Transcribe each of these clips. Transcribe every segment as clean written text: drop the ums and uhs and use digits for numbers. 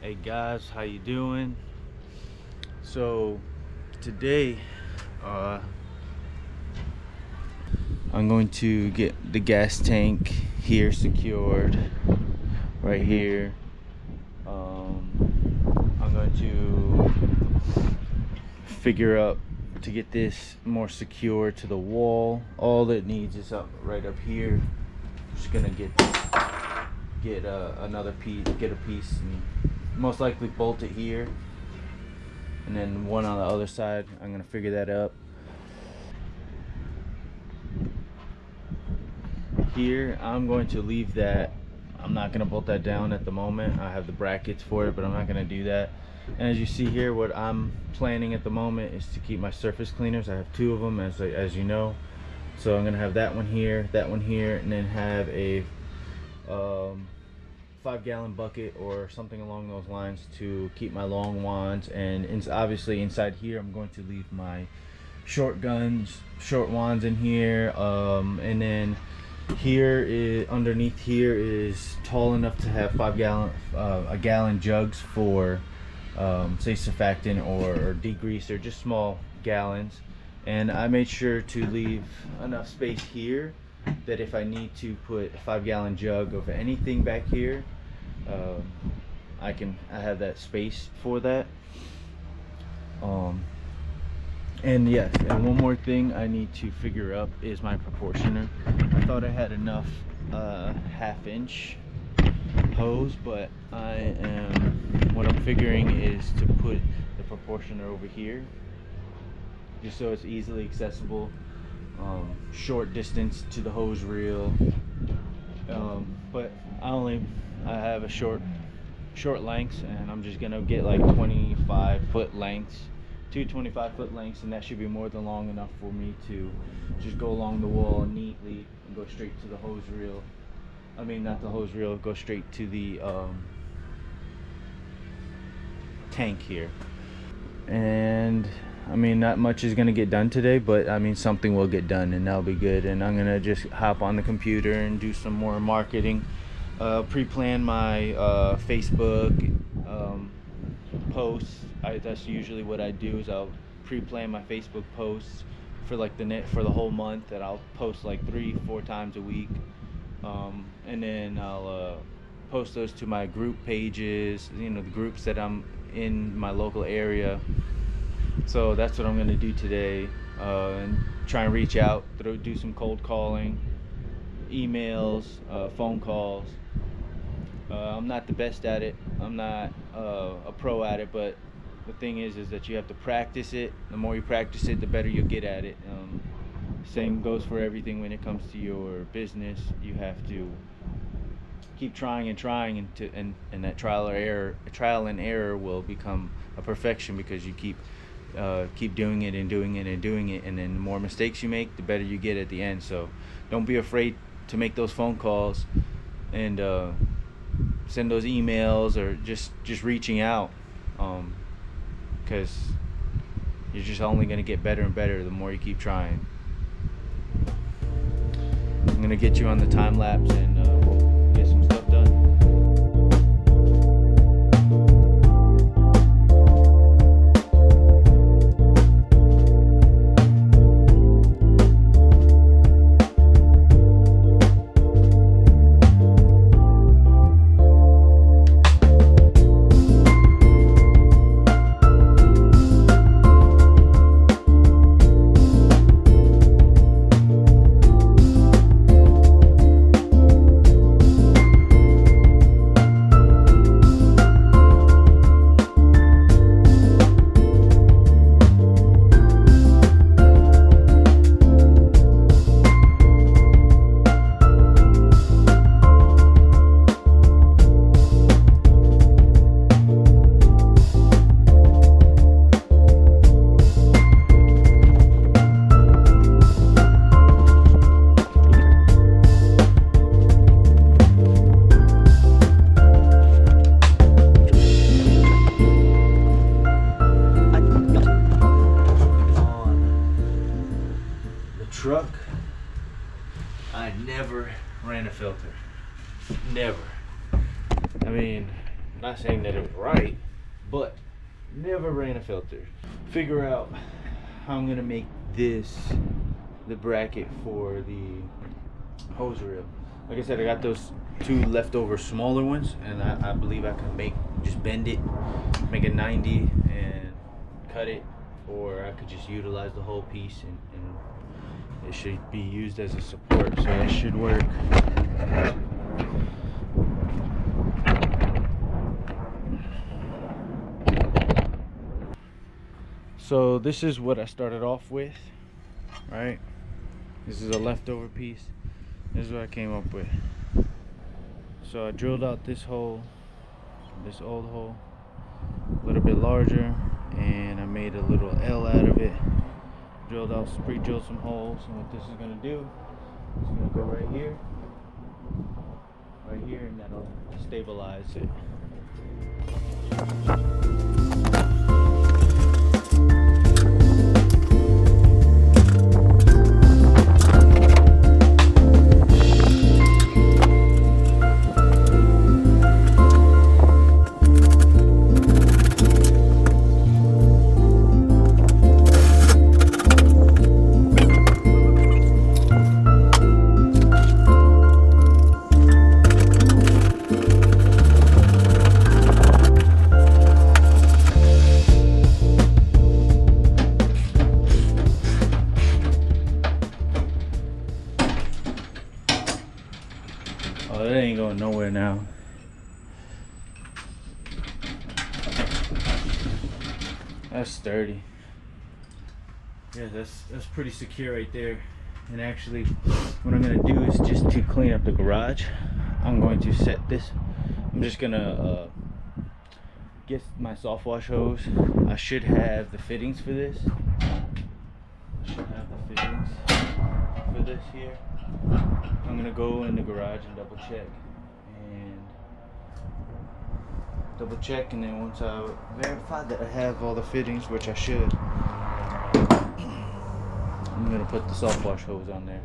Hey guys, how you doing? So today I'm going to get the gas tank here secured right here. I'm going to figure out to get this more secure to the wall. All it needs is right up here. Just gonna get another piece, get a piece, and most likely bolt it here, and then one on the other side. I'm gonna figure that out. Here, I'm going to leave that. I'm not gonna bolt that down at the moment. I have the brackets for it, but I'm not gonna do that. And as you see here, what I'm planning at the moment is to keep my surface cleaners. I have two of them, as you know. So I'm gonna have that one here, and then have a 5-gallon bucket or something along those lines to keep my long wands. And obviously inside here, I'm going to leave my short wands in here. And then here is underneath here is tall enough to have a gallon jugs for say surfactant or degreaser, just small gallons. And I made sure to leave enough space here that if I need to put a 5-gallon jug of anything back here, I have that space for that. And yes, and one more thing I need to figure up is my proportioner. I thought I had enough 1/2-inch hose, but what I'm figuring is to put the proportioner over here, just so it's easily accessible, short distance to the hose reel. But I have a short lengths, and I'm just gonna get like 25-foot lengths, two 25-foot lengths, and that should be more than long enough for me to just go along the wall neatly and go straight to the hose reel. I mean, not the hose reel, go straight to the tank here. And I mean, not much is gonna get done today, but I mean, something will get done, and that'll be good. And I'm gonna just hop on the computer and do some more marketing, pre-plan my Facebook posts. That's usually what I do, is I'll pre-plan my Facebook posts for like for the whole month, that I'll post like 3-4 times a week. And then I'll post those to my group pages, the groups that I'm in my local area. So that's what I'm going to do today, and try and reach out, do some cold calling, emails, phone calls. I'm not the best at it. I'm not a pro at it, but the thing is that you have to practice it. The more you practice it, the better you'll get at it. Same goes for everything when it comes to your business. You have to keep trying and trying, and that trial and error will become a perfection, because you keep doing it and doing it and doing it, and then the more mistakes you make, the better you get at the end. So don't be afraid to make those phone calls and send those emails, or just reaching out, because you're just only going to get better and better the more you keep trying. I'm going to get you on the time lapse, and we'll get some stuff done. Truck, I never ran a filter. Never. I mean, Not saying that it was right, but never ran a filter. Figure out how I'm gonna make this the bracket for the hose reel. Like I said, I got those 2 leftover smaller ones, and I believe I can just bend it, make it 90 and cut it, or I could just utilize the whole piece and it should be used as a support, so it should work. So this is what I started off with, right? This is a leftover piece. This is what I came up with. So I drilled out this hole, this old hole, a little bit larger, and I made a little L out of it. Drilled out, pre-drilled some holes, and what this is gonna do, it's gonna go right here, and that'll stabilize it. Oh, that ain't going nowhere now. That's sturdy. Yeah, that's pretty secure right there. And actually, what I'm gonna do is, just to clean up the garage, I'm going to set this. I'm just gonna get my soft wash hose. I should have the fittings for this. For this here. I'm gonna go in the garage and double check, and then once I verify that I have all the fittings, which I should, I'm gonna put the soft wash hose on there.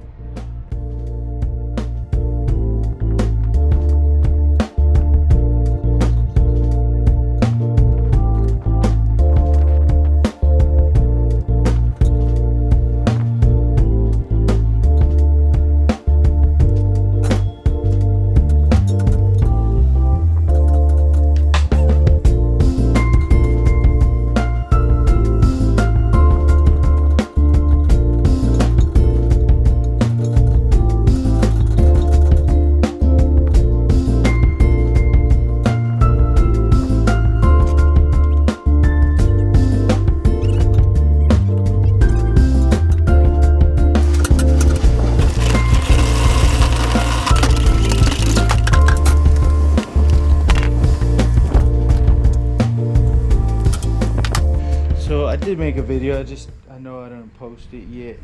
So I did make a video, I know I didn't post it yet.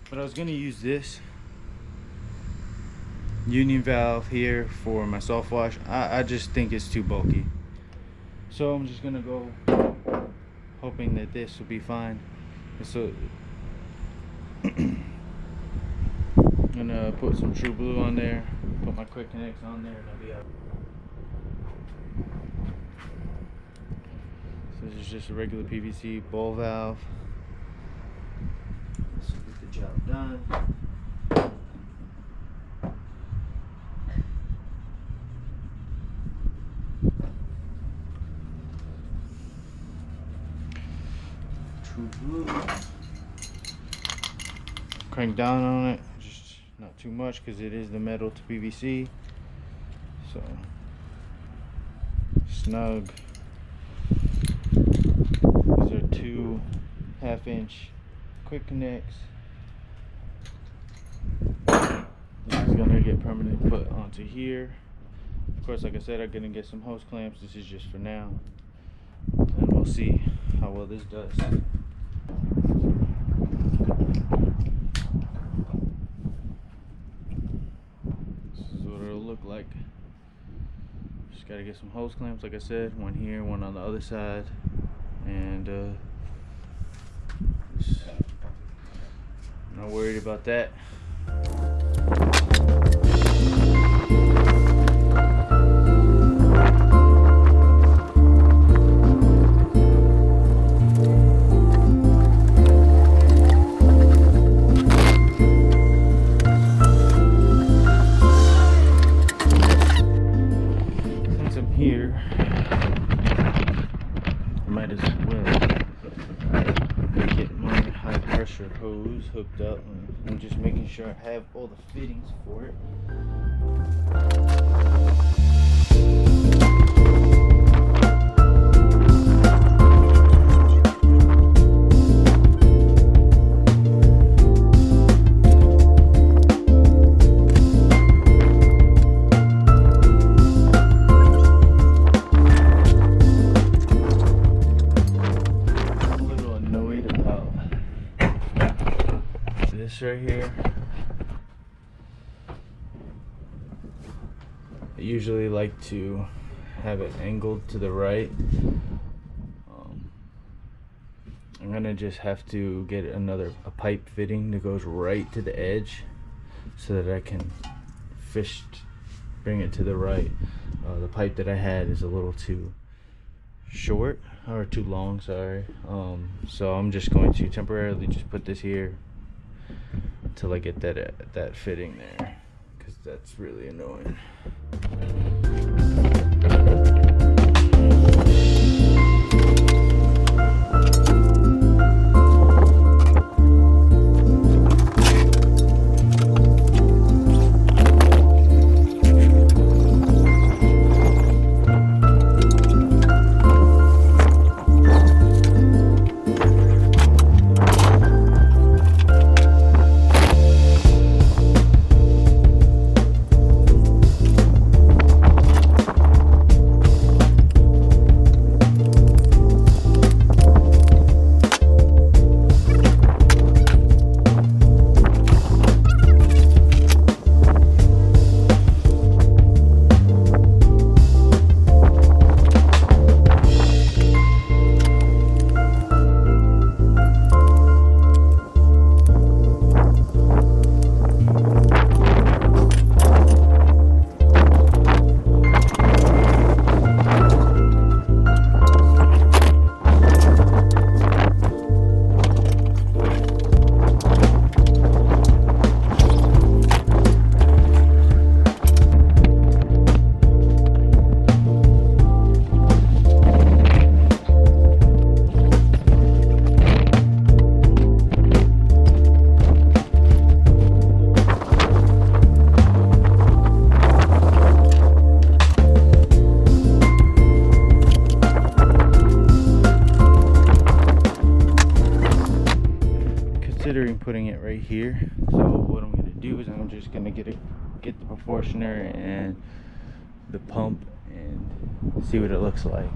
But I was gonna use this union valve here for my soft wash. I just think it's too bulky. So I'm just gonna go hoping that this will be fine. So I'm gonna put some True Blue on there, put my quick connects on there, and I'll be out. So this is just a regular PVC ball valve. Let's get the job done. True Blue. Crank down on it, just not too much because it is the metal to PVC. So snug. These are 2 1/2-inch quick connects. This is gonna get permanently put onto here. Of course, like I said, I'm gonna get some hose clamps. This is just for now, and we'll see how well this does. This is what it'll look like. Just gotta get some hose clamps, like I said, one here, one on the other side, and I'm not worried about that. hooked up, and I'm just making sure I have all the fittings for it. Right here, I usually like to have it angled to the right. I'm gonna just have to get a pipe fitting that goes right to the edge so that I can bring it to the right. The pipe that I had is a little too short, or too long, sorry. So I'm just going to temporarily just put this here until I get that fitting there, because that's really annoying. Considering putting it right here, so what I'm going to do is I'm just going to get the proportioner and the pump and see what it looks like.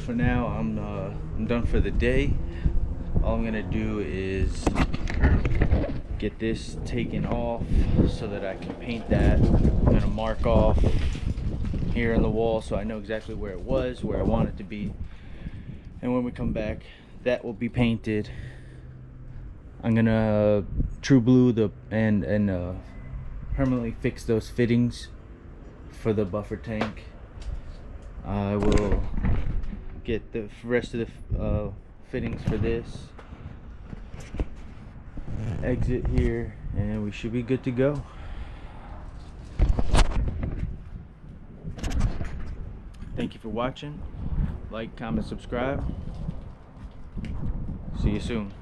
For now, I'm done for the day. All I'm gonna do is get this taken off so that I can paint that. I'm gonna mark off here on the wall so I know exactly where it was, where I want it to be. And when we come back, that will be painted. I'm gonna true blue and permanently fix those fittings for the buffer tank. I will get the rest of the fittings for this, exit here, and we should be good to go. Thank you for watching. Like, comment, subscribe. See you soon.